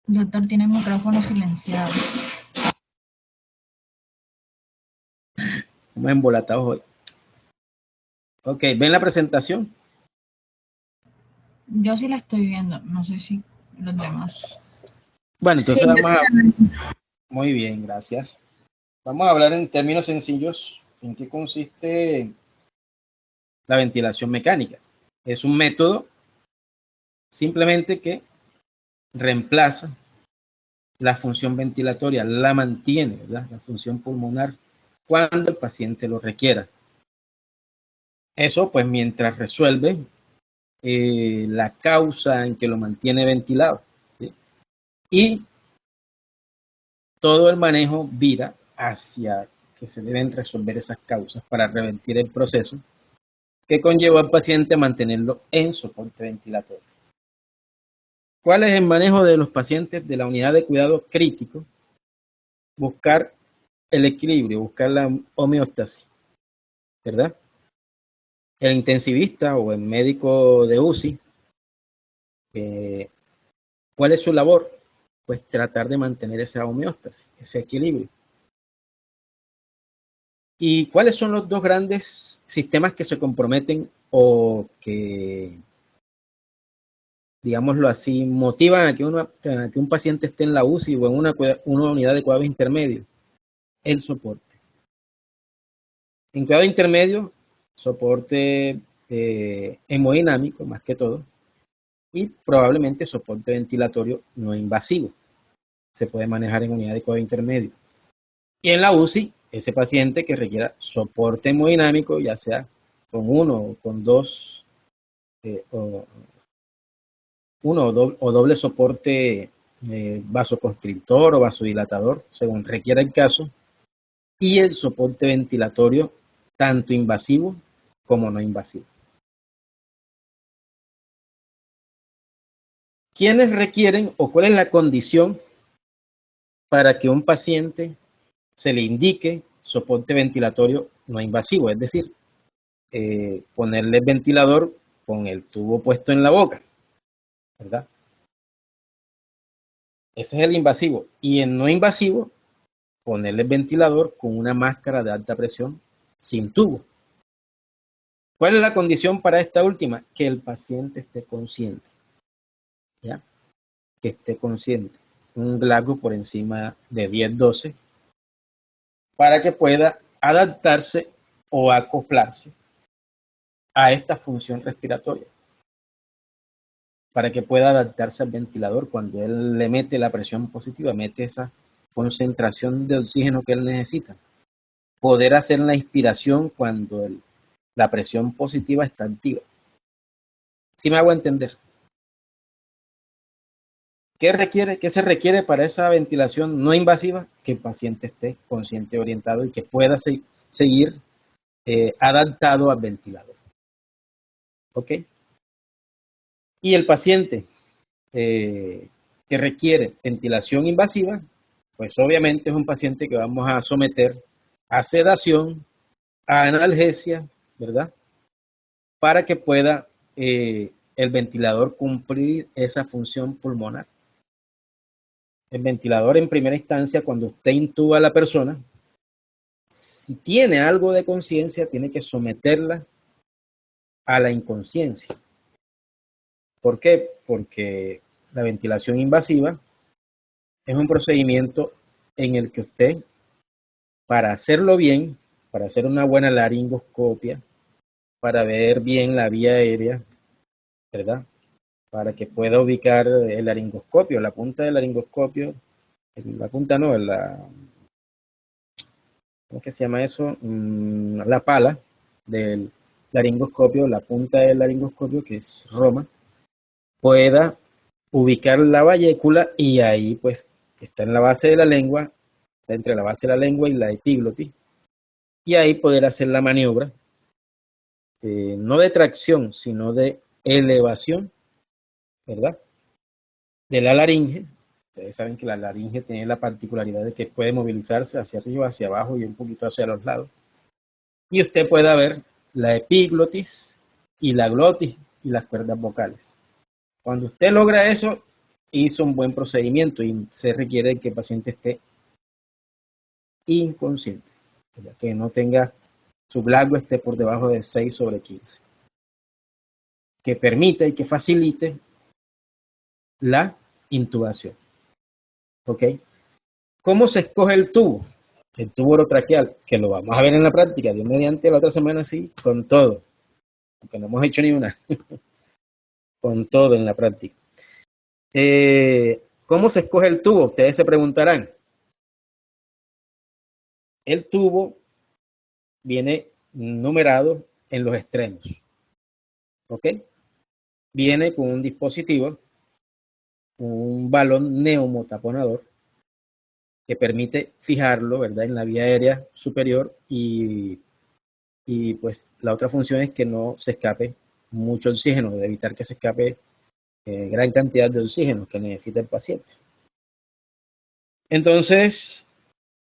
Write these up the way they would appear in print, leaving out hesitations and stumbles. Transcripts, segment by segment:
Doctor, tiene el micrófono silenciado. Estamos embolatados hoy. Ok, ¿ven la presentación? Yo sí la estoy viendo, no sé si los demás. Bueno, Sí, entonces yo vamos sí a... la veo. Muy bien, gracias. Vamos a hablar en términos sencillos en qué consiste la ventilación mecánica. Es un método simplemente que reemplaza la función ventilatoria, la mantiene, ¿verdad? La función pulmonar cuando el paciente lo requiera. Eso, pues, mientras resuelve la causa en que lo mantiene ventilado, ¿sí? Y todo el manejo vira hacia que se deben resolver esas causas para revertir el proceso que conllevó al paciente a mantenerlo en soporte ventilatorio. ¿Cuál es el manejo de los pacientes de la unidad de cuidado crítico? Buscar el equilibrio, buscar la homeostasis, ¿verdad? El intensivista o el médico de UCI, ¿cuál es su labor? Pues tratar de mantener esa homeostasis, ese equilibrio. ¿Y cuáles son los dos grandes sistemas que se comprometen o que, digámoslo así, motivan a que un paciente esté en la UCI o en una unidad de cuidados intermedios? El soporte. En cuidado intermedio, soporte hemodinámico más que todo y probablemente soporte ventilatorio no invasivo. Se puede manejar en unidad de cuidado intermedio. Y en la UCI, ese paciente que requiera soporte hemodinámico, ya sea con uno o con dos, o uno o doble soporte vasoconstrictor o vasodilatador, según requiera el caso, y el soporte ventilatorio, tanto invasivo como no invasivo. ¿Quiénes requieren o cuál es la condición para que un paciente se le indique soporte ventilatorio no invasivo? Es decir, ponerle el ventilador con el tubo puesto en la boca, ¿verdad? Ese es el invasivo. Y en no invasivo, ponerle el ventilador con una máscara de alta presión sin tubo. ¿Cuál es la condición para esta última? Que el paciente esté consciente, ¿ya? Que esté consciente. Un GLaCO por encima de 10-12 para que pueda adaptarse o acoplarse a esta función respiratoria, para que pueda adaptarse al ventilador cuando él le mete la presión positiva, mete esa concentración de oxígeno que él necesita. Poder hacer la inspiración cuando la presión positiva está activa. ¿Sí me hago entender? ¿Qué se requiere para esa ventilación no invasiva? Que el paciente esté consciente, orientado y que pueda seguir adaptado al ventilador. ¿Ok? Y el paciente que requiere ventilación invasiva, pues obviamente es un paciente que vamos a someter a sedación, a analgesia, ¿verdad? Para que pueda el ventilador cumplir esa función pulmonar. El ventilador en primera instancia, cuando usted intuba a la persona, si tiene algo de conciencia, tiene que someterla a la inconsciencia. ¿Por qué? Porque la ventilación invasiva es un procedimiento en el que usted, para hacerlo bien, para hacer una buena laringoscopia, para ver bien la vía aérea, ¿verdad? Para que pueda ubicar el laringoscopio, la punta del laringoscopio, la punta no, ¿cómo es que se llama eso? La pala del laringoscopio, la punta del laringoscopio, que es Roma, pueda ubicar la vallécula y ahí pues está en la base de la lengua, está entre la base de la lengua y la epiglotis, y ahí poder hacer la maniobra, no de tracción, sino de elevación, ¿verdad? De la laringe. Ustedes saben que la laringe tiene la particularidad de que puede movilizarse hacia arriba, hacia abajo y un poquito hacia los lados. Y usted pueda ver la epiglotis y la glotis y las cuerdas vocales. Cuando usted logra eso, hizo un buen procedimiento y se requiere que el paciente esté inconsciente, ¿verdad? Que no tenga su Glasgow esté por debajo de 6/15, que permita y que facilite la intubación. ¿Ok? ¿Cómo se escoge el tubo? El tubo orotraqueal, que lo vamos a ver en la práctica, Dios mediante, la otra semana sí, con todo, porque no hemos hecho ni una, con todo en la práctica. ¿Cómo se escoge el tubo? Ustedes se preguntarán. El tubo viene numerado en los extremos, ¿ok? Viene con un dispositivo, un balón neumotaponador, que permite fijarlo, ¿verdad?, en la vía aérea superior y pues la otra función es que no se escape mucho oxígeno, de evitar que se escape gran cantidad de oxígeno que necesita el paciente. Entonces,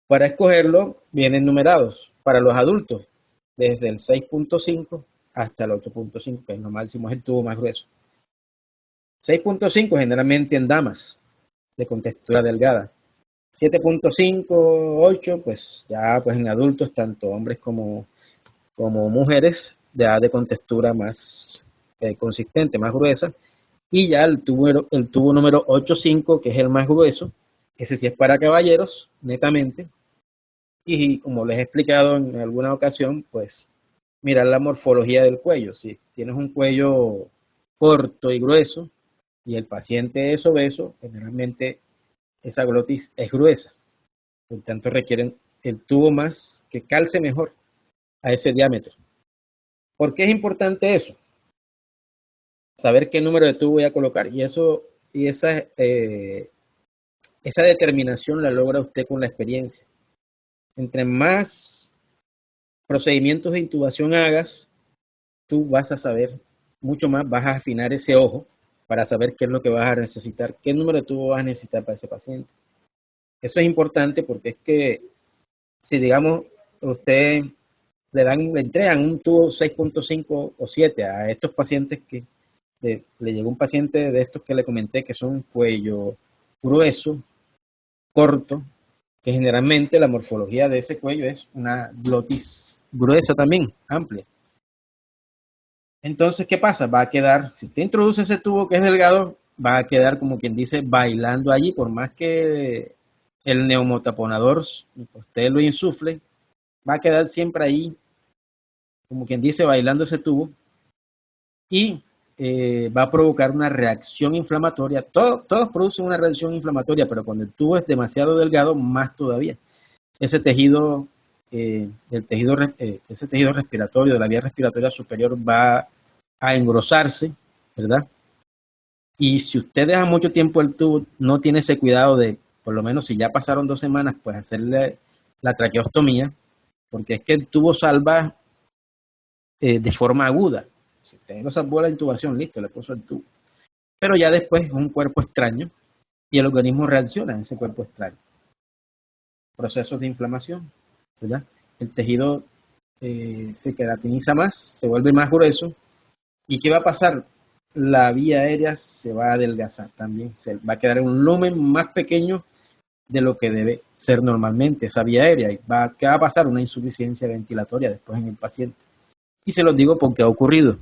para escogerlo, vienen numerados para los adultos, desde el 6.5 hasta el 8.5, que es lo máximo, es el tubo más grueso. 6.5 generalmente en damas, de contextura delgada. 7.5, 8, pues ya pues en adultos, tanto hombres como mujeres, ya de contextura más consistente, más gruesa. Y ya el tubo número 8.5, que es el más grueso, ese sí es para caballeros, netamente. Y como les he explicado en alguna ocasión, pues mirar la morfología del cuello. Si tienes un cuello corto y grueso y el paciente es obeso, generalmente esa glotis es gruesa. Por tanto, requieren el tubo más que calce mejor a ese diámetro. ¿Por qué es importante eso? Saber qué número de tubo voy a colocar. Y esa determinación la logra usted con la experiencia. Entre más procedimientos de intubación hagas, tú vas a saber mucho más, vas a afinar ese ojo para saber qué es lo que vas a necesitar, qué número de tubo vas a necesitar para ese paciente. Eso es importante porque es que si digamos usted le entregan un tubo 6.5 o 7 a estos pacientes que le llegó un paciente de estos que le comenté que son cuello grueso, corto, que generalmente la morfología de ese cuello es una glotis gruesa también, amplia. Entonces, ¿qué pasa? Va a quedar, si usted introduce ese tubo que es delgado, va a quedar como quien dice bailando allí, por más que el neumotaponador usted lo insufle, va a quedar siempre ahí, como quien dice, bailando ese tubo y va a provocar una reacción inflamatoria. Todos producen una reacción inflamatoria, pero cuando el tubo es demasiado delgado, más todavía. Ese tejido, ese tejido respiratorio de la vía respiratoria superior va a engrosarse, ¿verdad? Y si usted deja mucho tiempo el tubo, no tiene ese cuidado de, por lo menos si ya pasaron 2 semanas, pues hacerle la traqueostomía, porque es que el tubo salva de forma aguda. Si usted no salvó la intubación, listo, le puso el tubo. Pero ya después es un cuerpo extraño y el organismo reacciona a ese cuerpo extraño. Procesos de inflamación, ¿verdad? El tejido se queratiniza más, se vuelve más grueso. ¿Y qué va a pasar? La vía aérea se va a adelgazar también, se va a quedar en un lumen más pequeño de lo que debe ser normalmente esa vía aérea. ¿Qué va a pasar? Una insuficiencia ventilatoria después en el paciente. Y se los digo porque ha ocurrido.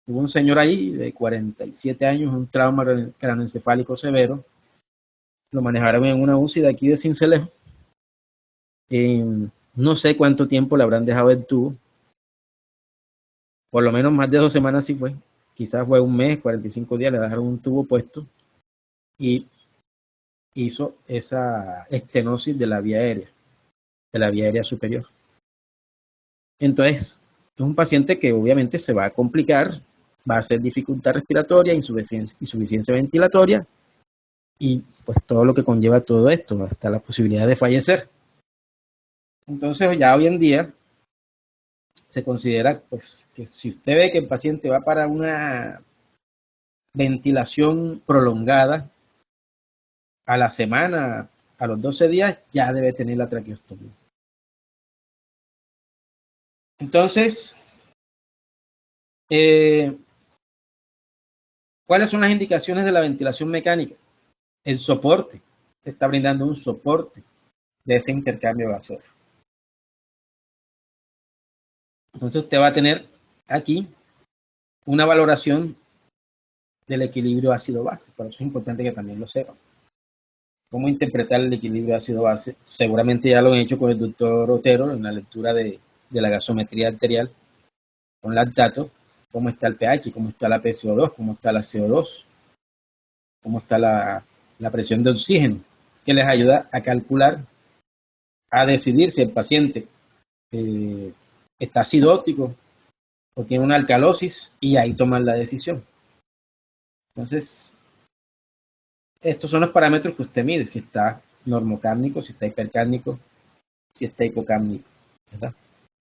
Hubo un señor ahí de 47 años, un trauma craneoencefálico severo. Lo manejaron en una UCI de aquí de Sincelejo. No sé cuánto tiempo le habrán dejado el tubo. Por lo menos más de 2 semanas sí fue. Quizás fue un mes, 45 días, le dejaron un tubo puesto y hizo esa estenosis de la vía aérea superior. Entonces, es un paciente que obviamente se va a complicar, va a hacer dificultad respiratoria, insuficiencia ventilatoria y pues todo lo que conlleva todo esto, hasta la posibilidad de fallecer. Entonces, ya hoy en día se considera pues que si usted ve que el paciente va para una ventilación prolongada, a la semana, a los 12 días, ya debe tener la traqueostomía. Entonces, ¿cuáles son las indicaciones de la ventilación mecánica? el soporte, te está brindando un soporte de ese intercambio gaseoso. Entonces usted va a tener aquí una valoración del equilibrio ácido-base, por eso es importante que también lo sepan. ¿Cómo interpretar el equilibrio ácido-base? Seguramente ya lo han hecho con el doctor Otero en la lectura de la gasometría arterial con lactato, cómo está el pH, cómo está la PCO2, cómo está la CO2, cómo está la presión de oxígeno, que les ayuda a calcular, a decidir si el paciente está acidótico o tiene una alcalosis y ahí toman la decisión. Entonces, estos son los parámetros que usted mide, si está normocárnico, si está hipercárnico, si está hipocárnico, ¿verdad?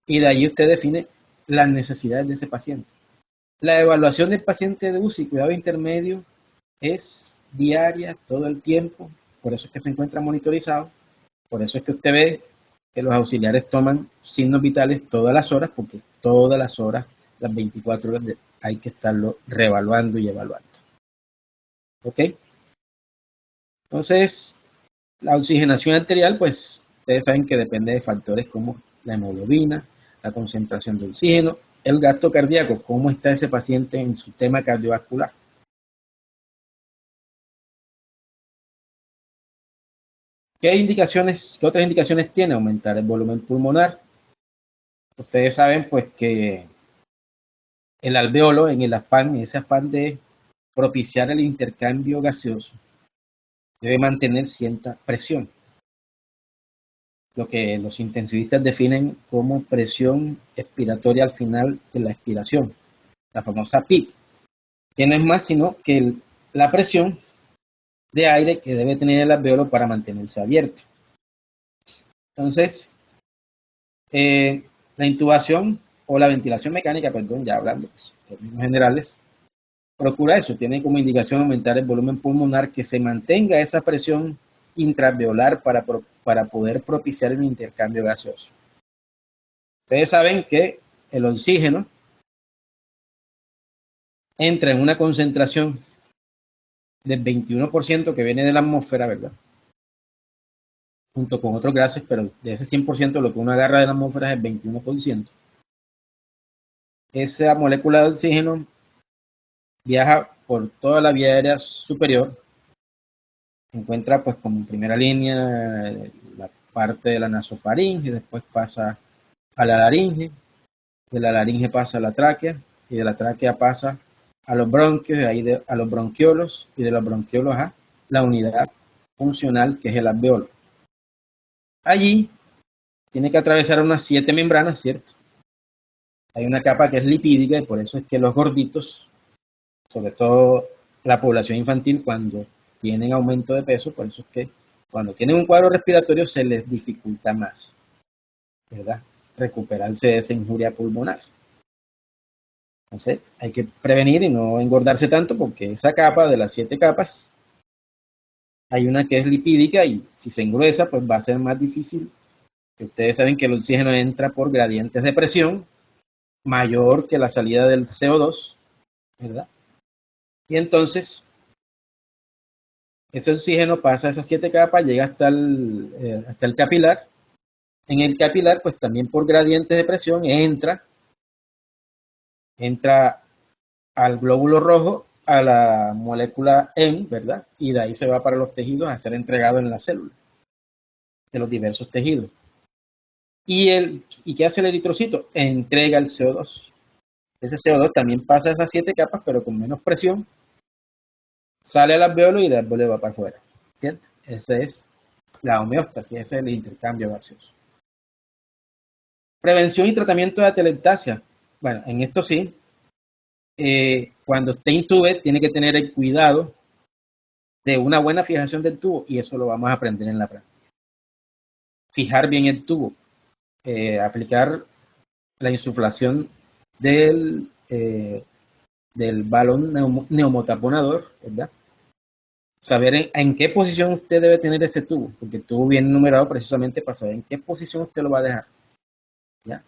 Y de ahí usted define las necesidades de ese paciente. La evaluación del paciente de UCI, cuidado intermedio, es diaria, todo el tiempo, por eso es que se encuentra monitorizado, por eso es que usted ve que los auxiliares toman signos vitales todas las horas, porque todas las horas, las 24 horas, hay que estarlo reevaluando y evaluando. ¿Ok? Entonces, la oxigenación arterial, pues, ustedes saben que depende de factores como la hemoglobina, la concentración de oxígeno, el gasto cardíaco, cómo está ese paciente en su tema cardiovascular. ¿Qué otras indicaciones tiene? Aumentar el volumen pulmonar. Ustedes saben, pues, que el alveolo, en ese afán de propiciar el intercambio gaseoso, debe mantener cierta presión, lo que los intensivistas definen como presión expiratoria al final de la expiración, la famosa PIP, que no es más sino que la presión de aire que debe tener el alveolo para mantenerse abierto. Entonces, la intubación o la ventilación mecánica, perdón, ya hablando pues, en términos generales, procura eso, tiene como indicación aumentar el volumen pulmonar, que se mantenga esa presión intraalveolar para poder propiciar el intercambio gaseoso. Ustedes saben que el oxígeno entra en una concentración del 21% que viene de la atmósfera, ¿verdad? Junto con otros gases, pero de ese 100% lo que uno agarra de la atmósfera es el 21%. Esa molécula de oxígeno viaja por toda la vía aérea superior, se encuentra pues como en primera línea la parte de la nasofaringe, después pasa a la laringe, de la laringe pasa a la tráquea, y de la tráquea pasa a los bronquios, y ahí a los bronquiolos, y de los bronquiolos a la unidad funcional que es el alveolo. Allí tiene que atravesar unas 7 membranas, ¿cierto? Hay una capa que es lipídica y por eso es que los gorditos, sobre todo la población infantil, cuando tienen aumento de peso, por eso es que cuando tienen un cuadro respiratorio se les dificulta más, ¿verdad? Recuperarse de esa injuria pulmonar. Entonces hay que prevenir y no engordarse tanto porque esa capa de las 7 capas, hay una que es lipídica y si se engruesa pues va a ser más difícil. Ustedes saben que el oxígeno entra por gradientes de presión mayor que la salida del CO2, ¿verdad? Y entonces ese oxígeno pasa esas 7 capas, llega hasta el capilar. En el capilar, pues también por gradientes de presión entra al glóbulo rojo, a la molécula M, ¿verdad? Y de ahí se va para los tejidos a ser entregado en la célula de los diversos tejidos. ¿Y qué hace el eritrocito? Entrega el CO2. Ese CO2 también pasa esas 7 capas, pero con menos presión, sale al alveolo y el alveolo va para afuera. ¿Cierto? Esa es la homeostasis, ese es el intercambio gaseoso. Prevención y tratamiento de atelectasia. Bueno, en esto sí, cuando usted intube, tiene que tener el cuidado de una buena fijación del tubo y eso lo vamos a aprender en la práctica. Fijar bien el tubo, aplicar la insuflación del balón neumotaponador, ¿verdad? Saber en qué posición usted debe tener ese tubo, porque el tubo viene numerado precisamente para saber en qué posición usted lo va a dejar, ¿ya?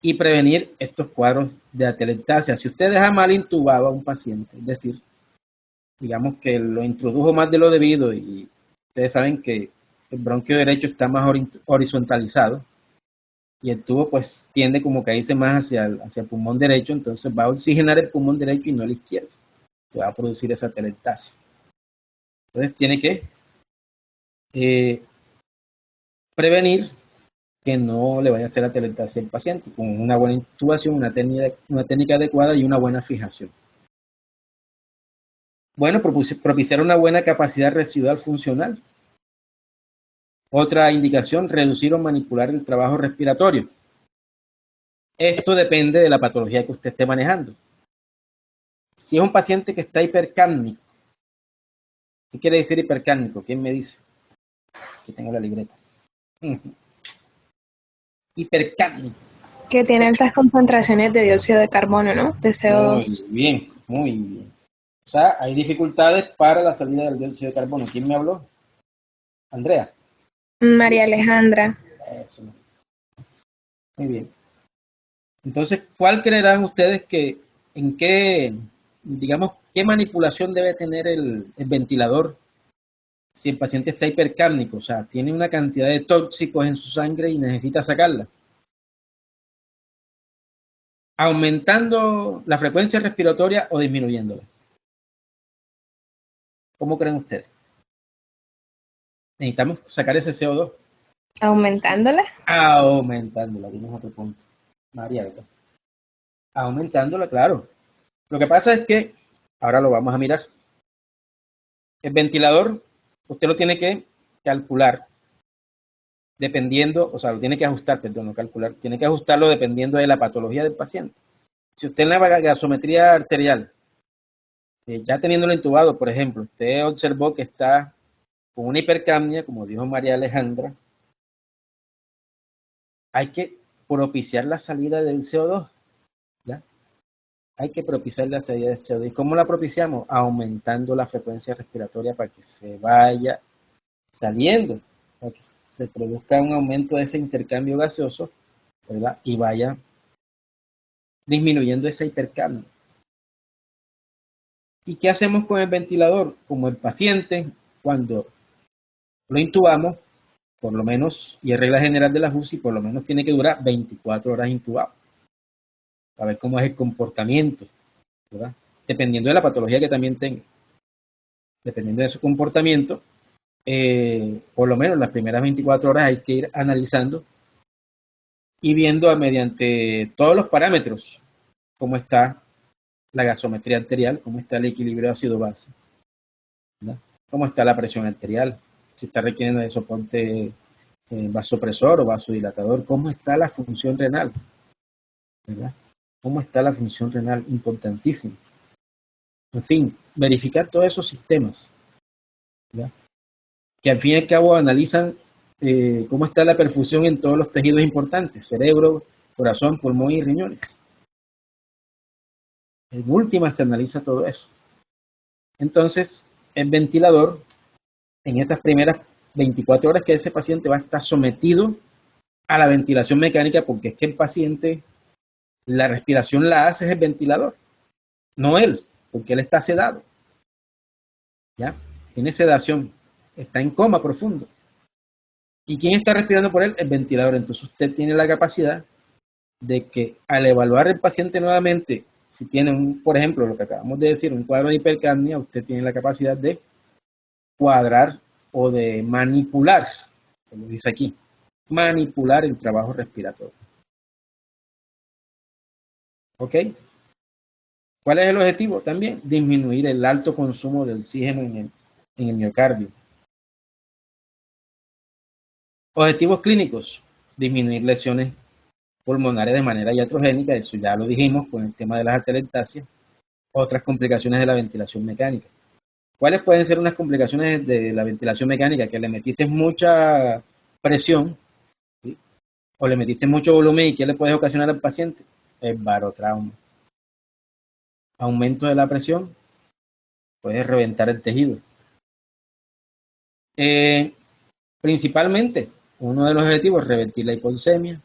Y prevenir estos cuadros de atelectasia. Si usted deja mal intubado a un paciente, es decir, digamos que lo introdujo más de lo debido y ustedes saben que el bronquio derecho está más horizontalizado y el tubo pues tiende como que a irse más hacia el pulmón derecho, entonces va a oxigenar el pulmón derecho y no el izquierdo. Se va a producir esa atelectasia. Entonces tiene que prevenir que no le vaya a hacer atelectasia al paciente con una buena intubación, una técnica adecuada y una buena fijación. Bueno, propiciar una buena capacidad residual funcional. Otra indicación, reducir o manipular el trabajo respiratorio. Esto depende de la patología que usted esté manejando. Si es un paciente que está hipercápnico, ¿qué quiere decir hipercápnico? ¿Quién me dice? Aquí tengo la libreta. Hipercápnico. Que tiene altas concentraciones de dióxido de carbono, ¿no? De CO2. Muy bien, muy bien. O sea, hay dificultades para la salida del dióxido de carbono. ¿Quién me habló? Andrea. María Alejandra. Eso. Muy bien. Entonces, ¿cuál creerán ustedes en qué, digamos, qué manipulación debe tener el ventilador si el paciente está hipercápnico? O sea, tiene una cantidad de tóxicos en su sangre y necesita sacarla. ¿Aumentando la frecuencia respiratoria o disminuyéndola? ¿Cómo creen ustedes? Necesitamos sacar ese CO2. ¿Aumentándola? Aumentándola, dimos otro punto. María, ¿verdad? Aumentándola, claro. Lo que pasa es que, ahora lo vamos a mirar. El ventilador, usted lo tiene que calcular dependiendo, o sea, lo tiene que ajustar, perdón, no calcular, tiene que ajustarlo dependiendo de la patología del paciente. Si usted en la gasometría arterial, ya teniéndolo intubado, por ejemplo, usted observó que está con una hipercapnia, como dijo María Alejandra, hay que propiciar la salida del CO2, ¿ya? Hay que propiciar la salida del CO2. ¿Y cómo la propiciamos? Aumentando la frecuencia respiratoria para que se vaya saliendo, para que se produzca un aumento de ese intercambio gaseoso, ¿verdad? Y vaya disminuyendo esa hipercapnia. ¿Y qué hacemos con el ventilador? Como el paciente, cuando lo intubamos, por lo menos, y es regla general de la UCI, por lo menos tiene que durar 24 horas intubado, para ver cómo es el comportamiento, ¿verdad? Dependiendo de la patología que también tenga. Dependiendo de su comportamiento, por lo menos las primeras 24 horas hay que ir analizando y viendo mediante todos los parámetros cómo está la gasometría arterial, cómo está el equilibrio ácido-base, cómo está la presión arterial, si está requiriendo de soporte vasopresor o vasodilatador, cómo está la función renal, ¿verdad? Cómo está la función renal, importantísimo. En fin, verificar todos esos sistemas, ¿verdad? Que al fin y al cabo analizan cómo está la perfusión en todos los tejidos importantes, cerebro, corazón, pulmón y riñones. En última se analiza todo eso. Entonces, el ventilador, en esas primeras 24 horas que ese paciente va a estar sometido a la ventilación mecánica, porque es que el paciente, la respiración la hace el ventilador, no él, porque él está sedado. ¿Ya? Tiene sedación, está en coma profundo. ¿Y quién está respirando por él? El ventilador. Entonces usted tiene la capacidad de que al evaluar el paciente nuevamente, si tiene, por ejemplo, lo que acabamos de decir, un cuadro de hipercapnia, usted tiene la capacidad de cuadrar o de manipular, como dice aquí, manipular el trabajo respiratorio. ¿Ok? ¿Cuál es el objetivo? También disminuir el alto consumo de oxígeno en el miocardio. Objetivos clínicos, disminuir lesiones pulmonares de manera iatrogénica, eso ya lo dijimos con el tema de las atelectasias. Otras complicaciones de la ventilación mecánica. ¿Cuáles pueden ser unas complicaciones de la ventilación mecánica? Que le metiste mucha presión, ¿sí? O le metiste mucho volumen, y ¿qué le puedes ocasionar al paciente? El barotrauma. Aumento de la presión, puede reventar el tejido. Principalmente, uno de los objetivos es revertir la hipoxemia,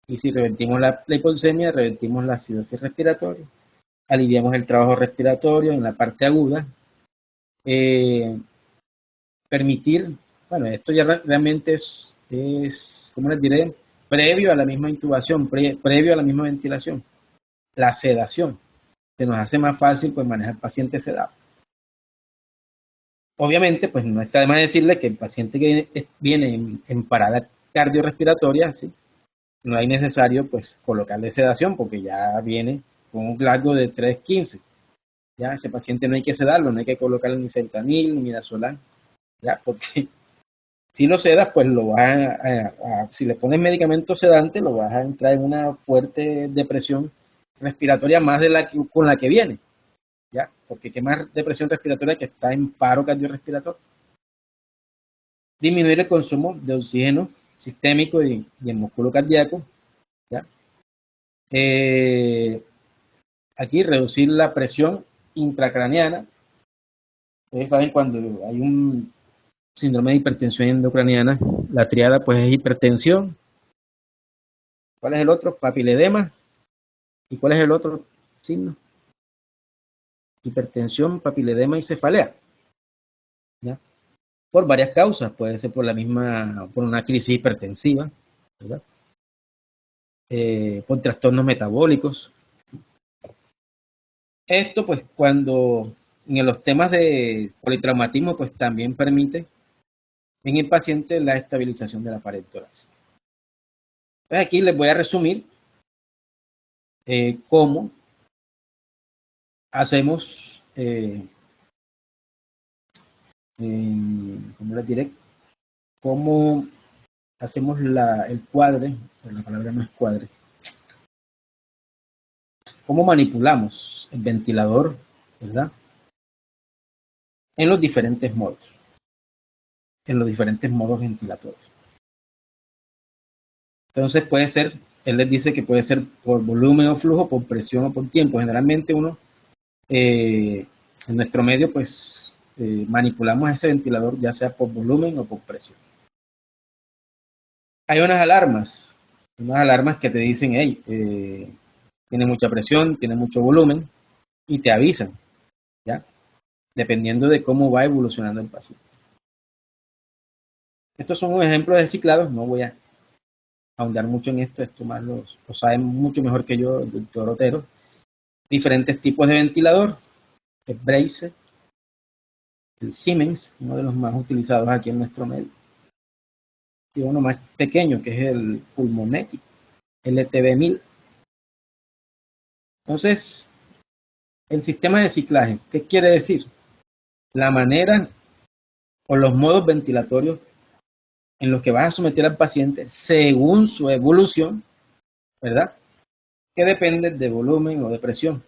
y si revertimos la hipoxemia, revertimos la acidosis respiratoria, aliviamos el trabajo respiratorio en la parte aguda, permitir, bueno, esto ya realmente es, ¿cómo les diré? Previo a la misma intubación, previo a la misma ventilación, la sedación. Se nos hace más fácil pues manejar pacientes sedados. Obviamente, pues no está de más decirle que el paciente que viene en parada cardiorrespiratoria, ¿sí? No hay necesario pues colocarle sedación porque ya viene con un largo de 3:15. Ya ese paciente no hay que sedarlo, no hay que colocarle ni fentanil ni midazolam, ya, porque si lo sedas, pues lo vas si le pones medicamento sedante, lo vas a entrar en una fuerte depresión respiratoria más de la que, con la que viene, ya, porque qué más depresión respiratoria que está en paro cardiorrespiratorio. Disminuir el consumo de oxígeno sistémico y el músculo cardíaco, ¿ya? Aquí reducir la presión intracraniana. Ustedes saben cuando hay un síndrome de hipertensión endocraniana, la triada pues es hipertensión. ¿Cuál es el otro? Papiledema. ¿Y cuál es el otro signo? Hipertensión, papiledema y cefalea, ¿ya? Por varias causas, puede ser por una crisis hipertensiva, ¿verdad? Por trastornos metabólicos. Esto, pues, cuando en los temas de politraumatismo, pues también permite en el paciente la estabilización de la pared torácica. Entonces, aquí les voy a resumir cómo hacemos, ¿cómo les diré? Cómo hacemos el cuadre, la palabra no es cuadre, cómo manipulamos el ventilador, ¿verdad? En los diferentes modos ventilatorios. Entonces puede ser, él les dice que puede ser por volumen o flujo, por presión o por tiempo. Generalmente uno, en nuestro medio, pues manipulamos ese ventilador ya sea por volumen o por presión. Hay unas alarmas que te dicen, hey, tiene mucha presión, tiene mucho volumen, y te avisan, ¿ya? Dependiendo de cómo va evolucionando el paciente. Estos son unos ejemplos de ciclados, no voy a ahondar mucho en esto más lo saben mucho mejor que yo el doctor Otero. Diferentes tipos de ventilador, el Brace, el Siemens, uno de los más utilizados aquí en nuestro medio, y uno más pequeño que es el Pulmonetics, LTB1000. Entonces, el sistema de ciclaje, ¿qué quiere decir? La manera o los modos ventilatorios en los que vas a someter al paciente según su evolución, ¿verdad? Que depende de volumen o de presión,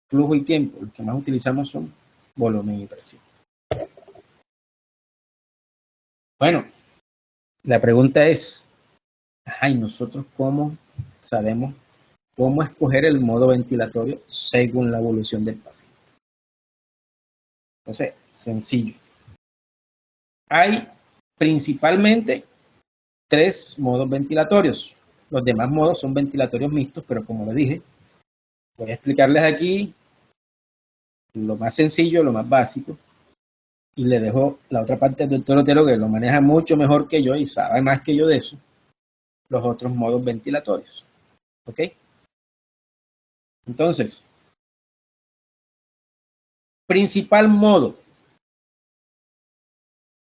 flujo y tiempo. Los que más utilizamos son volumen y presión. Bueno, la pregunta es, ¿y nosotros cómo sabemos cómo escoger el modo ventilatorio según la evolución del paciente? Entonces, sencillo. Hay principalmente 3 modos ventilatorios. Los demás modos son ventilatorios mixtos, pero como les dije, voy a explicarles aquí lo más sencillo, lo más básico, y le dejo la otra parte del doctor Otero que lo maneja mucho mejor que yo y sabe más que yo de eso, los otros modos ventilatorios. ¿Ok? Entonces, principal modo,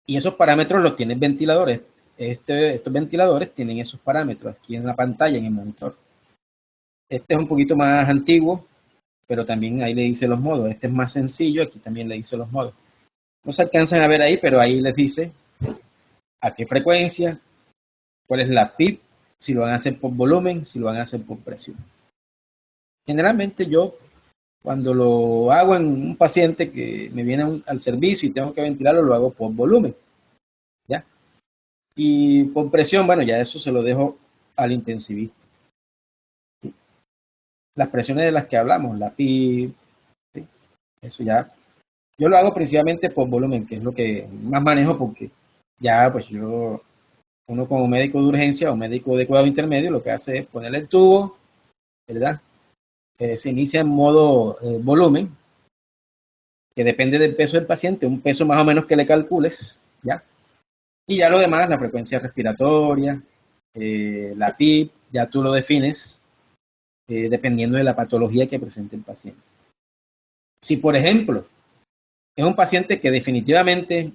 y esos parámetros los tienen ventiladores. Estos ventiladores tienen esos parámetros aquí en la pantalla, en el monitor. Este es un poquito más antiguo, pero también ahí le dice los modos. Este es más sencillo, aquí también le dice los modos. No se alcanzan a ver ahí, pero ahí les dice a qué frecuencia, cuál es la PIB, si lo van a hacer por volumen, si lo van a hacer por presión. Generalmente yo, cuando lo hago en un paciente que me viene al servicio y tengo que ventilarlo, lo hago por volumen, ¿ya? Y por presión, bueno, ya eso se lo dejo al intensivista. ¿Sí? Las presiones de las que hablamos, la PIB, ¿sí? Eso ya, yo lo hago principalmente por volumen, que es lo que más manejo porque ya pues uno como médico de urgencia o médico de cuidado intermedio lo que hace es ponerle el tubo, ¿verdad? Se inicia en modo volumen, que depende del peso del paciente, un peso más o menos que le calcules, ¿ya? Y ya lo demás, la frecuencia respiratoria, la PIB, ya tú lo defines dependiendo de la patología que presente el paciente. Si, por ejemplo, es un paciente que definitivamente,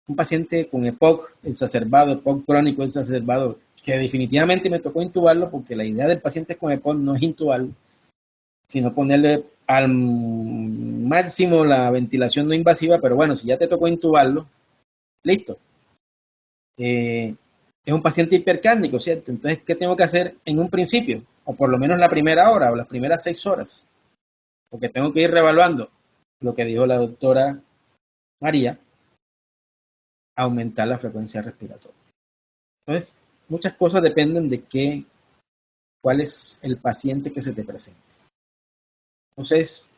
un paciente con EPOC exacerbado, EPOC crónico exacerbado, que definitivamente me tocó intubarlo porque la idea del paciente con EPOC no es intubarlo, sino ponerle al máximo la ventilación no invasiva, pero bueno, si ya te tocó intubarlo, listo. Es un paciente hipercárnico, ¿cierto? Entonces, ¿qué tengo que hacer en un principio? O por lo menos la primera hora o las primeras 6 horas. Porque tengo que ir reevaluando lo que dijo la doctora María, aumentar la frecuencia respiratoria. Entonces, muchas cosas dependen de cuál es el paciente que se te presenta. Entonces,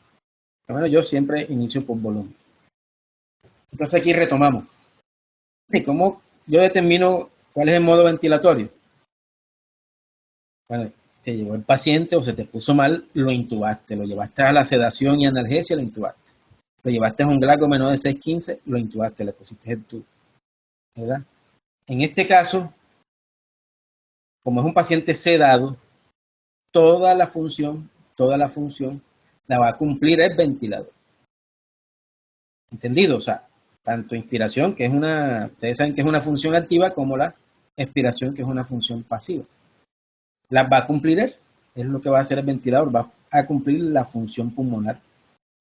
bueno, yo siempre inicio por volumen. Entonces aquí retomamos. ¿Y cómo yo determino cuál es el modo ventilatorio? Bueno, te llegó el paciente o se te puso mal, lo intubaste, lo llevaste a la sedación y analgesia, lo intubaste. Lo llevaste a un glaco menor de 6,15, lo intubaste, le pusiste el tubo, ¿verdad? En este caso, como es un paciente sedado, toda la función la va a cumplir el ventilador. ¿Entendido? O sea, tanto inspiración, que es ustedes saben que es una función activa, como la expiración, que es una función pasiva. Las va a cumplir él, es lo que va a hacer el ventilador, va a cumplir la función pulmonar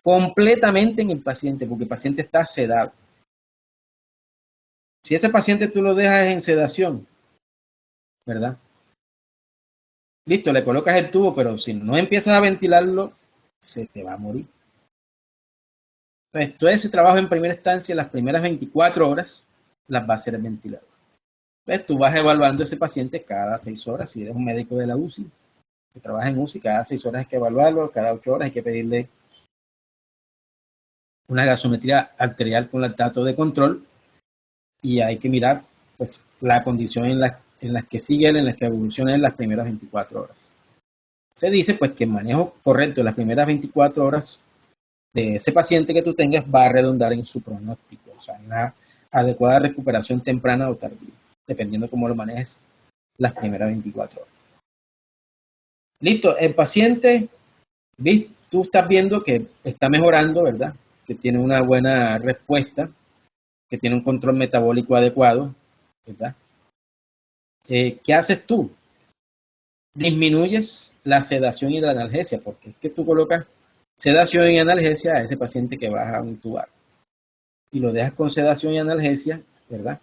completamente en el paciente, porque el paciente está sedado. Si ese paciente tú lo dejas en sedación, ¿verdad? Listo, le colocas el tubo, pero si no empiezas a ventilarlo, se te va a morir. Entonces, todo ese trabajo en primera instancia, las primeras 24 horas, las va a hacer el ventilador. Entonces, tú vas evaluando a ese paciente cada 6 horas, si eres un médico de la UCI, que trabaja en UCI, cada 6 horas hay que evaluarlo, cada 8 horas hay que pedirle una gasometría arterial con lactato de control y hay que mirar pues, la condición en las que sigue él, en las que evoluciona en las primeras 24 horas. Se dice pues que el manejo correcto de las primeras 24 horas de ese paciente que tú tengas va a redundar en su pronóstico, o sea, en la adecuada recuperación temprana o tardía, dependiendo cómo lo manejes las primeras 24 horas. Listo, el paciente, tú estás viendo que está mejorando, ¿verdad? Que tiene una buena respuesta, que tiene un control metabólico adecuado, ¿verdad? ¿Qué haces tú? Disminuyes la sedación y la analgesia, porque es que tú colocas sedación y analgesia a ese paciente que vas a intubar. Y lo dejas con sedación y analgesia, ¿verdad?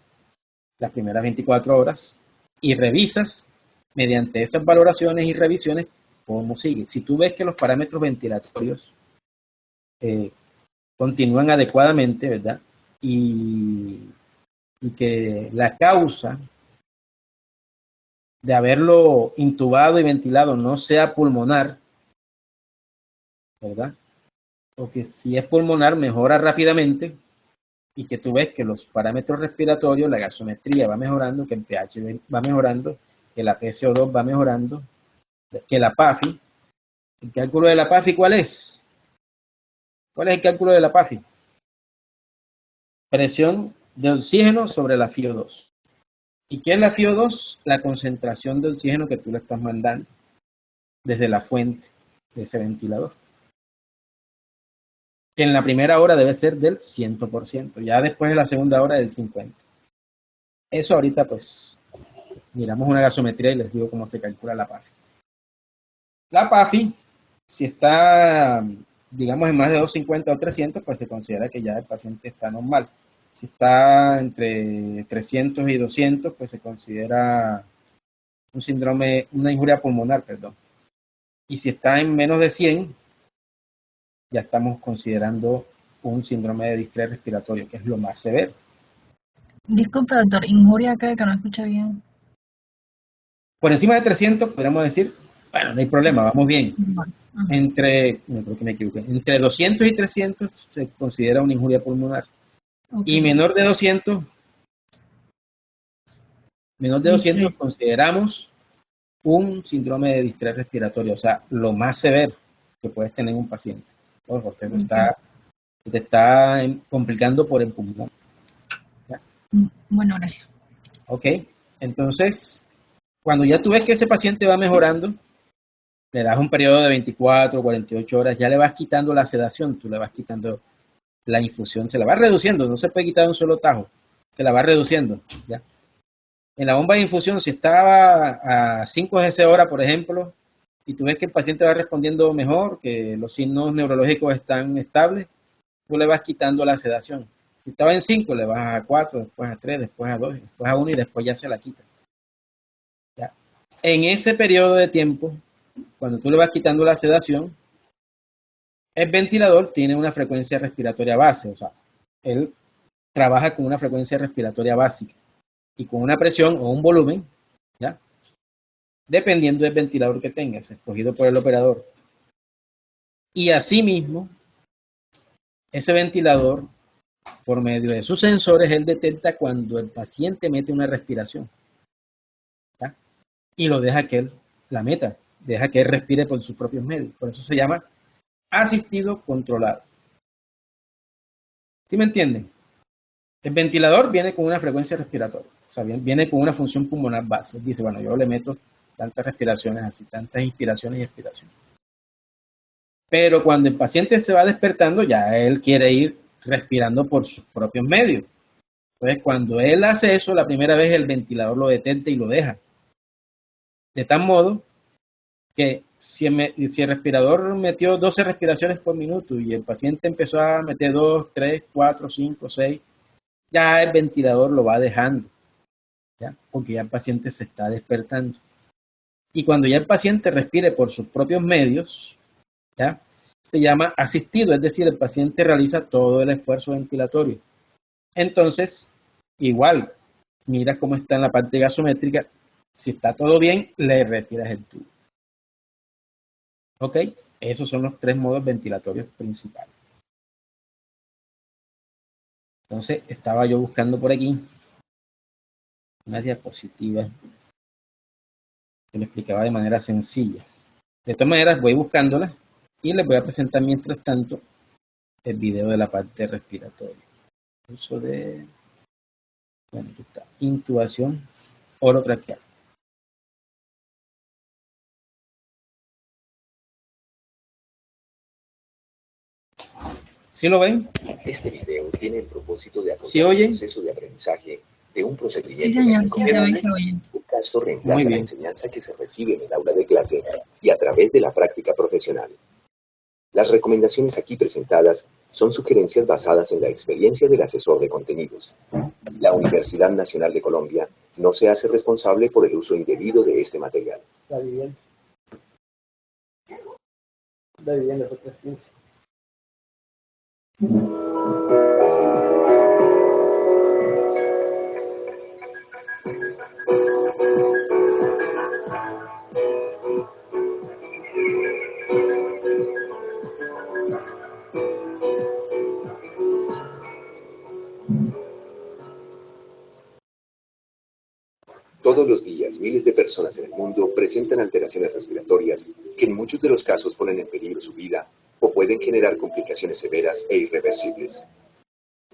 Las primeras 24 horas y revisas mediante esas valoraciones y revisiones cómo sigue. Si tú ves que los parámetros ventilatorios continúan adecuadamente, ¿verdad? Y que la causa de haberlo intubado y ventilado no sea pulmonar, ¿verdad? O que si es pulmonar mejora rápidamente y que tú ves que los parámetros respiratorios, la gasometría va mejorando, que el pH va mejorando, que la PCO2 va mejorando, que la PAFI, ¿el cálculo de la PAFI cuál es? ¿Cuál es el cálculo de la PAFI? Presión de oxígeno sobre la FiO2. ¿Y qué es la FiO2? La concentración de oxígeno que tú le estás mandando desde la fuente de ese ventilador. Que en la primera hora debe ser del 100%, ya después de la segunda hora del 50%. Eso ahorita pues miramos una gasometría y les digo cómo se calcula la PAFI. La PAFI, si está, digamos, en más de 250 o 300, pues se considera que ya el paciente está normal. Si está entre 300 y 200, pues se considera un síndrome, una injuria pulmonar, perdón. Y si está en menos de 100, ya estamos considerando un síndrome de distrés respiratorio, que es lo más severo. Disculpe, doctor, injuria que no escucha bien. Por encima de 300 podríamos decir, bueno, no hay problema, vamos bien. Vale. Ajá. Creo que me equivoqué, entre 200 y 300 se considera una injuria pulmonar. Ok. Y menor de 200 Distrés. consideramos un síndrome de distrés respiratorio, o sea, lo más severo que puedes tener un paciente. Ojo, usted no está te está complicando por el pulmón. ¿Ya? Bueno, gracias. Ok, entonces, cuando ya tú ves que ese paciente va mejorando, le das un periodo de 24 o 48 horas, ya le vas quitando la sedación, tú le vas quitando la infusión, se la va reduciendo, no se puede quitar de un solo tajo, se la va reduciendo, ¿ya? En la bomba de infusión, si estaba a 5 Gc hora, por ejemplo, y tú ves que el paciente va respondiendo mejor, que los signos neurológicos están estables, tú le vas quitando la sedación. Si estaba en 5, le vas a 4, después a 3, después a 2, después a 1 y después ya se la quita. ¿Ya? En ese periodo de tiempo, cuando tú le vas quitando la sedación, el ventilador tiene una frecuencia respiratoria base, o sea, él trabaja con una frecuencia respiratoria básica y con una presión o un volumen, ¿ya? Dependiendo del ventilador que tengas, escogido por el operador. Y asimismo, ese ventilador, por medio de sus sensores, él detecta cuando el paciente mete una respiración, ¿ya? Y lo deja que él la meta, deja que él respire por sus propios medios. Por eso se llama asistido controlado. ¿Sí me entienden? El ventilador viene con una frecuencia respiratoria, o sea, viene con una función pulmonar base. Dice, bueno, yo le meto tantas respiraciones así, tantas inspiraciones y expiraciones. Pero cuando el paciente se va despertando, ya él quiere ir respirando por sus propios medios. Entonces, cuando él hace eso, la primera vez el ventilador lo detecta y lo deja. De tal modo que si el respirador metió 12 respiraciones por minuto y el paciente empezó a meter 2, 3, 4, 5, 6, ya el ventilador lo va dejando, ¿ya? Porque ya el paciente se está despertando. Y cuando ya el paciente respire por sus propios medios, ¿ya? Se llama asistido, es decir, el paciente realiza todo el esfuerzo ventilatorio. Entonces, igual, mira cómo está en la parte gasométrica. Si está todo bien, le retiras el tubo. ¿Ok? Esos son los 3 modos ventilatorios principales. Entonces, estaba yo buscando por aquí una diapositiva que lo explicaba de manera sencilla. De todas maneras, voy buscándola y les voy a presentar mientras tanto el video de la parte respiratoria. Uso de, bueno, aquí está, intubación orotraqueal. ¿Sí lo ven? Este video tiene el propósito de ¿Sí apoyar el oyen? proceso de aprendizaje de un Sí, procedimiento señor, médico. sí se ve y se oye. En este caso Muy reemplaza la bien. enseñanza que se recibe en el aula de clase y a través de la práctica profesional. Las recomendaciones aquí presentadas son sugerencias basadas en la experiencia del asesor de contenidos. La Universidad Nacional de Colombia no se hace responsable por el uso indebido de este material. La vivienda es otra 15. Todos los días, miles de personas en el mundo presentan alteraciones respiratorias que en muchos de los casos ponen en peligro su vida o pueden generar complicaciones severas e irreversibles.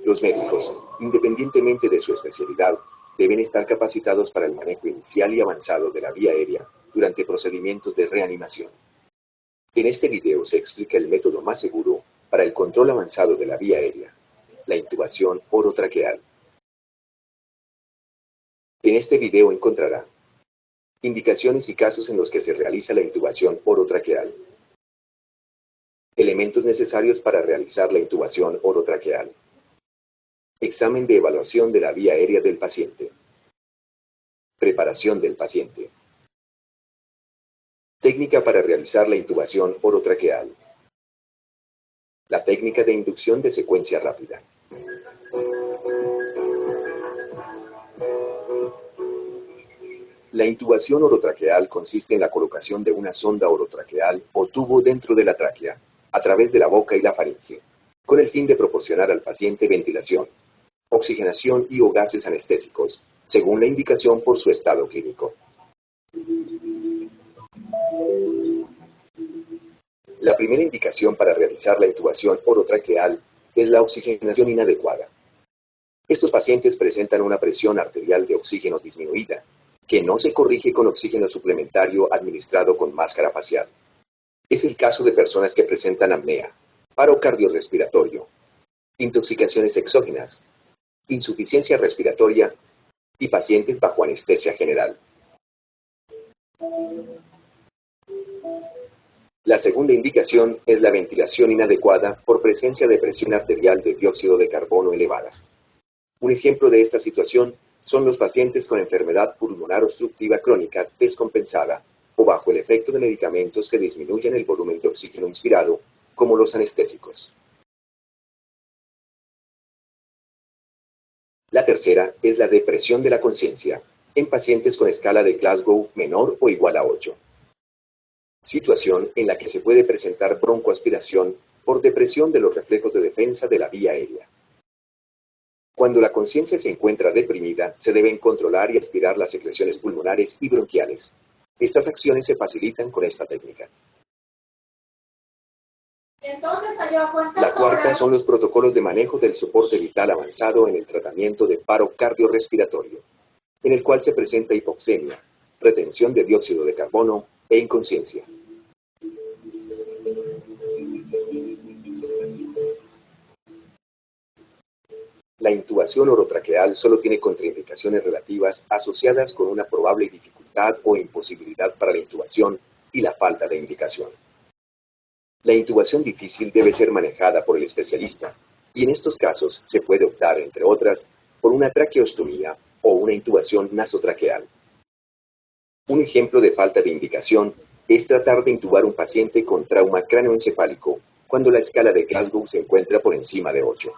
Los médicos, independientemente de su especialidad, deben estar capacitados para el manejo inicial y avanzado de la vía aérea durante procedimientos de reanimación. En este video se explica el método más seguro para el control avanzado de la vía aérea, la intubación orotraqueal. En este video encontrará indicaciones y casos en los que se realiza la intubación orotraqueal, elementos necesarios para realizar la intubación orotraqueal, examen de evaluación de la vía aérea del paciente, preparación del paciente, técnica para realizar la intubación orotraqueal, la técnica de inducción de secuencia rápida. La intubación orotraqueal consiste en la colocación de una sonda orotraqueal o tubo dentro de la tráquea, a través de la boca y la faringe, con el fin de proporcionar al paciente ventilación, oxigenación y o gases anestésicos, según la indicación por su estado clínico. La primera indicación para realizar la intubación orotraqueal es la oxigenación inadecuada. Estos pacientes presentan una presión arterial de oxígeno disminuida, que no se corrige con oxígeno suplementario administrado con máscara facial. Es el caso de personas que presentan apnea, paro cardiorrespiratorio, intoxicaciones exógenas, insuficiencia respiratoria y pacientes bajo anestesia general. La segunda indicación es la ventilación inadecuada por presencia de presión arterial de dióxido de carbono elevada. Un ejemplo de esta situación son los pacientes con enfermedad pulmonar obstructiva crónica descompensada o bajo el efecto de medicamentos que disminuyen el volumen de oxígeno inspirado, como los anestésicos. La tercera es la depresión de la conciencia, en pacientes con escala de Glasgow menor o igual a 8. Situación en la que se puede presentar broncoaspiración por depresión de los reflejos de defensa de la vía aérea. Cuando la conciencia se encuentra deprimida, se deben controlar y aspirar las secreciones pulmonares y bronquiales. Estas acciones se facilitan con esta técnica. La cuarta son los protocolos de manejo del soporte vital avanzado en el tratamiento de paro cardiorrespiratorio, en el cual se presenta hipoxemia, retención de dióxido de carbono e inconsciencia. La intubación orotraqueal solo tiene contraindicaciones relativas asociadas con una probable dificultad o imposibilidad para la intubación y la falta de indicación. La intubación difícil debe ser manejada por el especialista, y en estos casos se puede optar, entre otras, por una traqueostomía o una intubación nasotraqueal. Un ejemplo de falta de indicación es tratar de intubar un paciente con trauma cráneoencefálico cuando la escala de Glasgow se encuentra por encima de 8.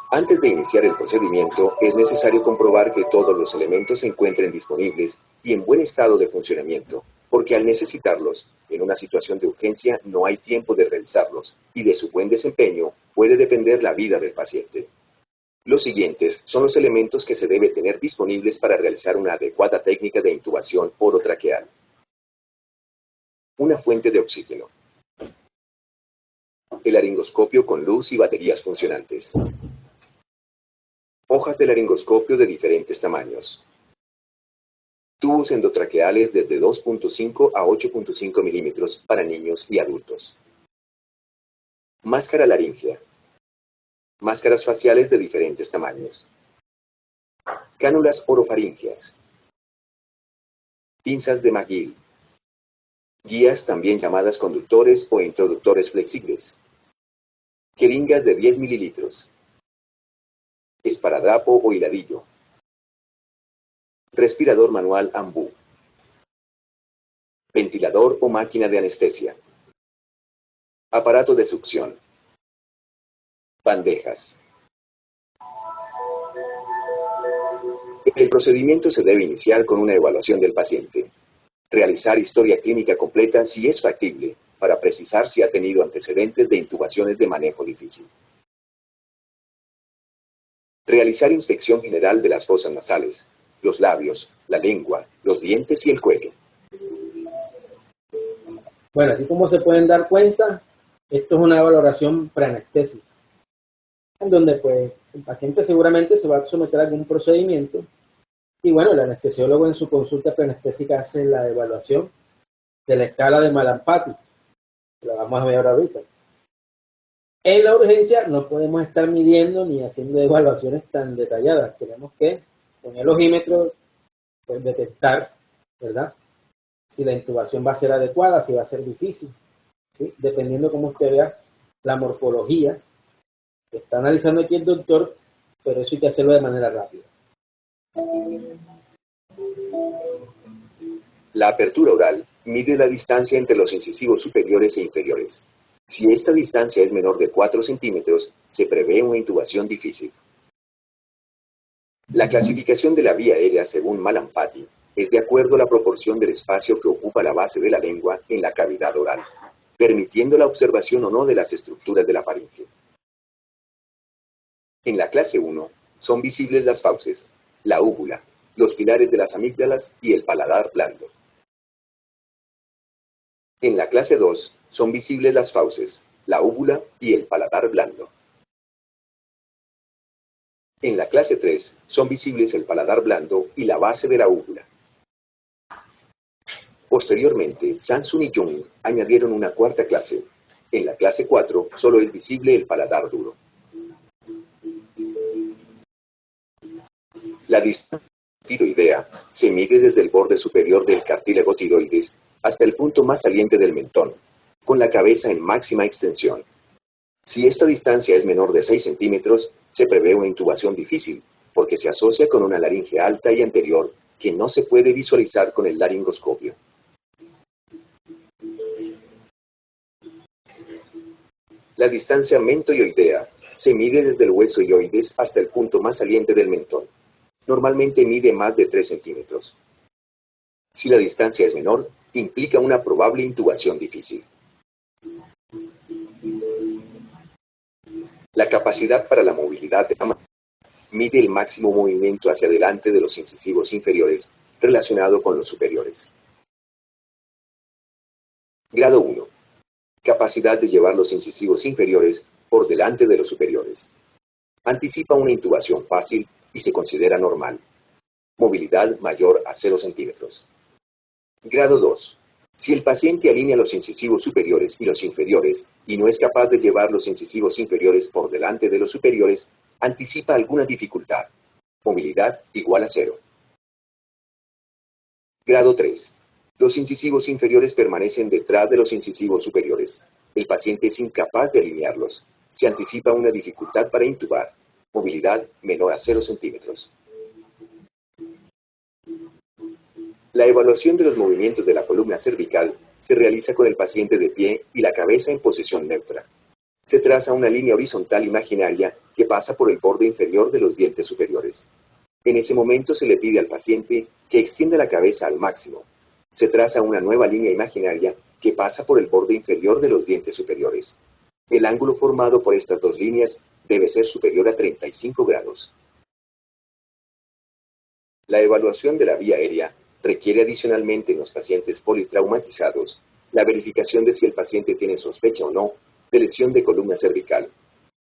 Antes de iniciar el procedimiento, es necesario comprobar que todos los elementos se encuentren disponibles y en buen estado de funcionamiento, porque al necesitarlos, en una situación de urgencia no hay tiempo de realizarlos, y de su buen desempeño puede depender la vida del paciente. Los siguientes son los elementos que se debe tener disponibles para realizar una adecuada técnica de intubación orotraqueal. Una fuente de oxígeno. El laringoscopio con luz y baterías funcionantes. Hojas de laringoscopio de diferentes tamaños. Tubos endotraqueales desde 2.5 a 8.5 milímetros para niños y adultos. Máscara laríngea. Máscaras faciales de diferentes tamaños. Cánulas orofaríngeas. Pinzas de McGill. Guías también llamadas conductores o introductores flexibles. Jeringas de 10 mililitros. Esparadrapo o hiladillo. Respirador manual Ambu. Ventilador o máquina de anestesia. Aparato de succión. Bandejas. El procedimiento se debe iniciar con una evaluación del paciente. Realizar historia clínica completa si es factible, para precisar si ha tenido antecedentes de intubaciones de manejo difícil. Realizar inspección general de las fosas nasales, los labios, la lengua, los dientes y el cuello. Bueno, aquí como se pueden dar cuenta, esto es una valoración preanestésica, en donde pues el paciente seguramente se va a someter a algún procedimiento y bueno, el anestesiólogo en su consulta preanestésica hace la evaluación de la escala de Mallampati, que la vamos a ver ahorita. En la urgencia no podemos estar midiendo ni haciendo evaluaciones tan detalladas, tenemos que con el ojímetro pues, detectar, ¿verdad?, si la intubación va a ser adecuada, si va a ser difícil, ¿sí? Dependiendo cómo usted vea la morfología que está analizando aquí el doctor, pero eso hay que hacerlo de manera rápida. La apertura oral mide la distancia entre los incisivos superiores e inferiores. Si esta distancia es menor de 4 centímetros, se prevé una intubación difícil. La clasificación de la vía aérea según Mallampati es de acuerdo a la proporción del espacio que ocupa la base de la lengua en la cavidad oral, permitiendo la observación o no de las estructuras de la faringe. En la clase 1 son visibles las fauces, la úvula, los pilares de las amígdalas y el paladar blando. En la clase 2 son visibles las fauces, la úvula y el paladar blando. En la clase 3 son visibles el paladar blando y la base de la úvula. Posteriormente, Samsung y Jung añadieron una cuarta clase. En la clase 4 solo es visible el paladar duro. La distancia tiroidea se mide desde el borde superior del cartílago tiroides hasta el punto más saliente del mentón, con la cabeza en máxima extensión. Si esta distancia es menor de 6 centímetros, se prevé una intubación difícil, porque se asocia con una laringe alta y anterior que no se puede visualizar con el laringoscopio. La distancia mentoioidea se mide desde el hueso ioides hasta el punto más saliente del mentón. Normalmente mide más de 3 centímetros. Si la distancia es menor, implica una probable intubación difícil. La capacidad para la movilidad de la mano mide el máximo movimiento hacia adelante de los incisivos inferiores relacionado con los superiores. Grado 1. Capacidad de llevar los incisivos inferiores por delante de los superiores. Anticipa una intubación fácil y se considera normal. Movilidad mayor a 0 centímetros. Grado 2. Si el paciente alinea los incisivos superiores y los inferiores y no es capaz de llevar los incisivos inferiores por delante de los superiores, anticipa alguna dificultad. Movilidad igual a 0. Grado 3. Los incisivos inferiores permanecen detrás de los incisivos superiores. El paciente es incapaz de alinearlos. Se anticipa una dificultad para intubar. Movilidad menor a 0 centímetros. La evaluación de los movimientos de la columna cervical se realiza con el paciente de pie y la cabeza en posición neutra. Se traza una línea horizontal imaginaria que pasa por el borde inferior de los dientes superiores. En ese momento se le pide al paciente que extienda la cabeza al máximo. Se traza una nueva línea imaginaria que pasa por el borde inferior de los dientes superiores. El ángulo formado por estas dos líneas debe ser superior a 35 grados. La evaluación de la vía aérea requiere adicionalmente en los pacientes politraumatizados la verificación de si el paciente tiene sospecha o no de lesión de columna cervical.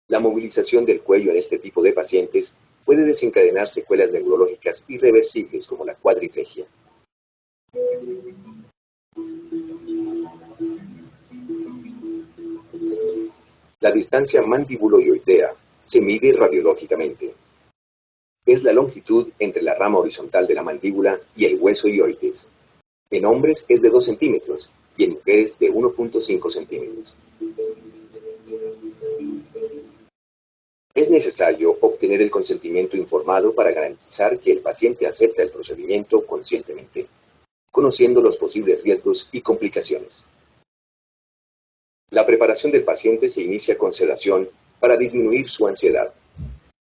La movilización del cuello en este tipo de pacientes puede desencadenar secuelas neurológicas irreversibles como la cuadriplegia. La distancia mandibuloidea se mide radiológicamente. Es la longitud entre la rama horizontal de la mandíbula y el hueso ioides. En hombres es de 2 centímetros y en mujeres de 1.5 centímetros. Es necesario obtener el consentimiento informado para garantizar que el paciente acepta el procedimiento conscientemente, conociendo los posibles riesgos y complicaciones. La preparación del paciente se inicia con sedación para disminuir su ansiedad.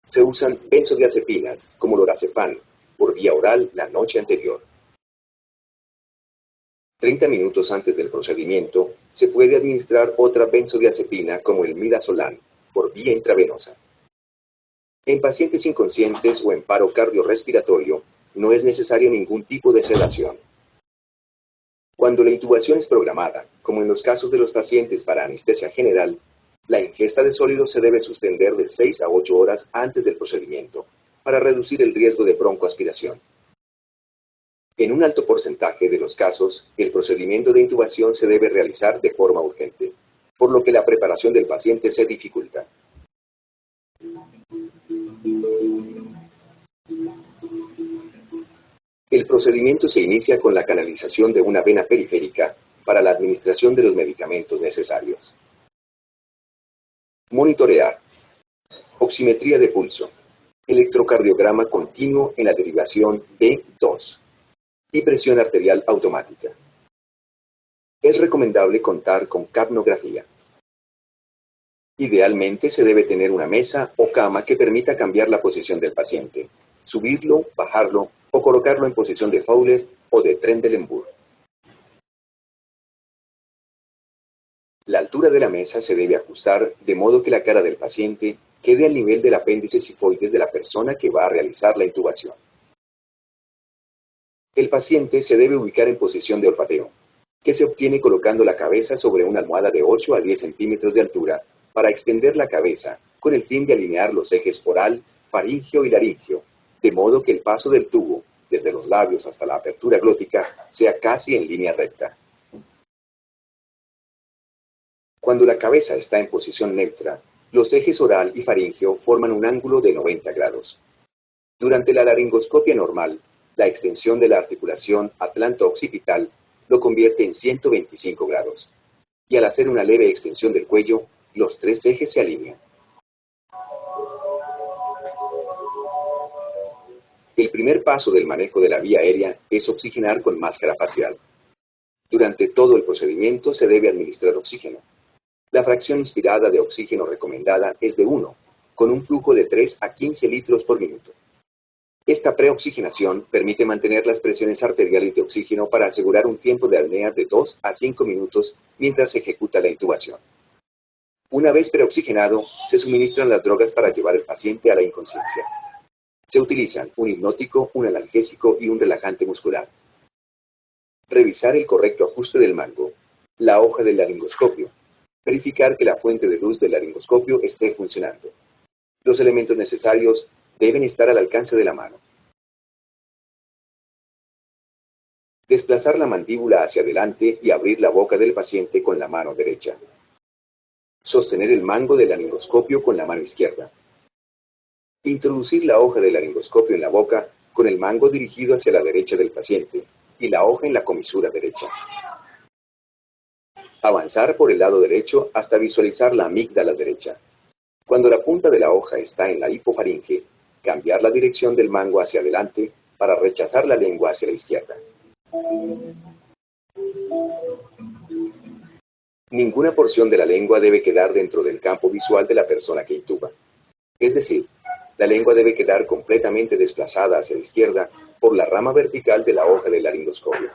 Se usan benzodiazepinas como lorazepam por vía oral la noche anterior. 30 minutos antes del procedimiento se puede administrar otra benzodiazepina como el midazolam por vía intravenosa. En pacientes inconscientes o en paro cardiorrespiratorio no es necesario ningún tipo de sedación. Cuando la intubación es programada, como en los casos de los pacientes para anestesia general, la ingesta de sólidos se debe suspender de 6 a 8 horas antes del procedimiento, para reducir el riesgo de broncoaspiración. En un alto porcentaje de los casos, el procedimiento de intubación se debe realizar de forma urgente, por lo que la preparación del paciente se dificulta. El procedimiento se inicia con la canalización de una vena periférica para la administración de los medicamentos necesarios. Monitorear. Oximetría de pulso. Electrocardiograma continuo en la derivación B2. Y presión arterial automática. Es recomendable contar con capnografía. Idealmente se debe tener una mesa o cama que permita cambiar la posición del paciente, subirlo, bajarlo o colocarlo en posición de Fowler o de Trendelenburg. La altura de la mesa se debe ajustar de modo que la cara del paciente quede al nivel del apéndice sifoides de la persona que va a realizar la intubación. El paciente se debe ubicar en posición de olfateo. que se obtiene colocando la cabeza sobre una almohada de 8 a 10 centímetros de altura para extender la cabeza con el fin de alinear los ejes oral, faríngeo y laríngeo, de modo que el paso del tubo, desde los labios hasta la apertura glótica, sea casi en línea recta. Cuando la cabeza está en posición neutra, los ejes oral y faríngeo forman un ángulo de 90 grados. Durante la laringoscopia normal, la extensión de la articulación atlanto-occipital lo convierte en 125 grados, y al hacer una leve extensión del cuello, los tres ejes se alinean. El primer paso del manejo de la vía aérea es oxigenar con máscara facial. Durante todo el procedimiento se debe administrar oxígeno. La fracción inspirada de oxígeno recomendada es de 1, con un flujo de 3 a 15 litros por minuto. Esta preoxigenación permite mantener las presiones arteriales de oxígeno para asegurar un tiempo de apnea de 2 a 5 minutos mientras se ejecuta la intubación. Una vez preoxigenado, se suministran las drogas para llevar al paciente a la inconsciencia. Se utilizan un hipnótico, un analgésico y un relajante muscular. Revisar el correcto ajuste del mango, la hoja del laringoscopio, verificar que la fuente de luz del laringoscopio esté funcionando. Los elementos necesarios deben estar al alcance de la mano. Desplazar la mandíbula hacia adelante y abrir la boca del paciente con la mano derecha. Sostener el mango del laringoscopio con la mano izquierda. Introducir la hoja del laringoscopio en la boca con el mango dirigido hacia la derecha del paciente y la hoja en la comisura derecha. Avanzar por el lado derecho hasta visualizar la amígdala derecha. Cuando la punta de la hoja está en la hipofaringe, cambiar la dirección del mango hacia adelante para rechazar la lengua hacia la izquierda. Ninguna porción de la lengua debe quedar dentro del campo visual de la persona que intuba. Es decir, la lengua debe quedar completamente desplazada hacia la izquierda por la rama vertical de la hoja del laringoscopio.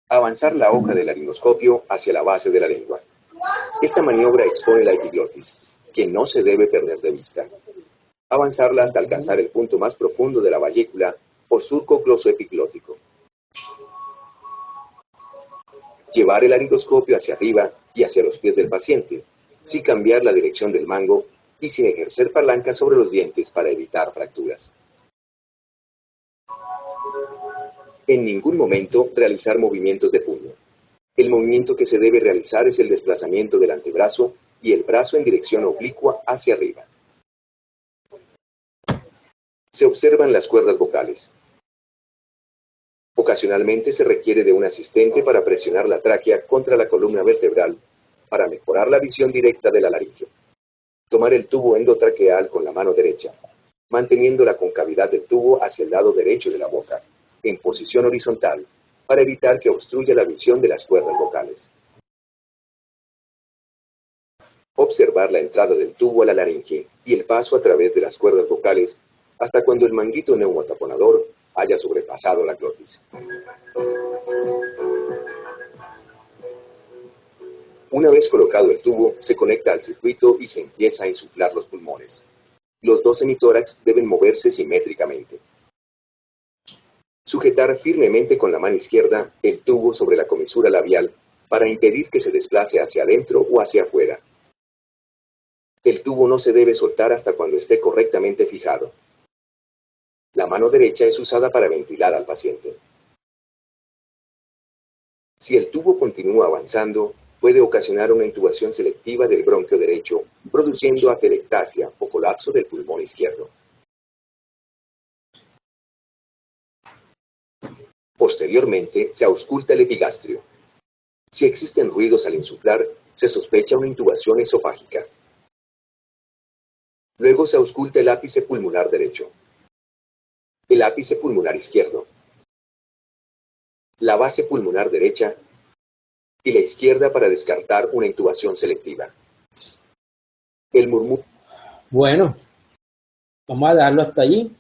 Avanzar la hoja del laringoscopio hacia la base de la lengua. Esta maniobra expone la epiglotis, que no se debe perder de vista. Avanzarla hasta alcanzar el punto más profundo de la vallécula o surco glosoepiglótico. Llevar el laringoscopio hacia arriba y hacia los pies del paciente, sin cambiar la dirección del mango y sin ejercer palanca sobre los dientes para evitar fracturas. En ningún momento realizar movimientos de puño. El movimiento que se debe realizar es el desplazamiento del antebrazo y el brazo en dirección oblicua hacia arriba. Se observan las cuerdas vocales. Ocasionalmente se requiere de un asistente para presionar la tráquea contra la columna vertebral para mejorar la visión directa de la laringe. Tomar el tubo endotraqueal con la mano derecha, manteniendo la concavidad del tubo hacia el lado derecho de la boca, en posición horizontal, para evitar que obstruya la visión de las cuerdas vocales. Observar la entrada del tubo a la laringe y el paso a través de las cuerdas vocales hasta cuando el manguito neumotaponador haya sobrepasado la glotis. Una vez colocado el tubo, se conecta al circuito y se empieza a insuflar los pulmones. Los dos hemitórax deben moverse simétricamente. Sujetar firmemente con la mano izquierda el tubo sobre la comisura labial para impedir que se desplace hacia adentro o hacia afuera. El tubo no se debe soltar hasta cuando esté correctamente fijado. La mano derecha es usada para ventilar al paciente. Si el tubo continúa avanzando, puede ocasionar una intubación selectiva del bronquio derecho, produciendo atelectasia o colapso del pulmón izquierdo. Posteriormente, se ausculta el epigastrio. Si existen ruidos al insuflar, se sospecha una intubación esofágica. Luego se ausculta el ápice pulmonar derecho, el ápice pulmonar izquierdo, la base pulmonar derecha y la izquierda para descartar una intubación selectiva. El murmullo. Bueno, vamos a dejarlo hasta allí.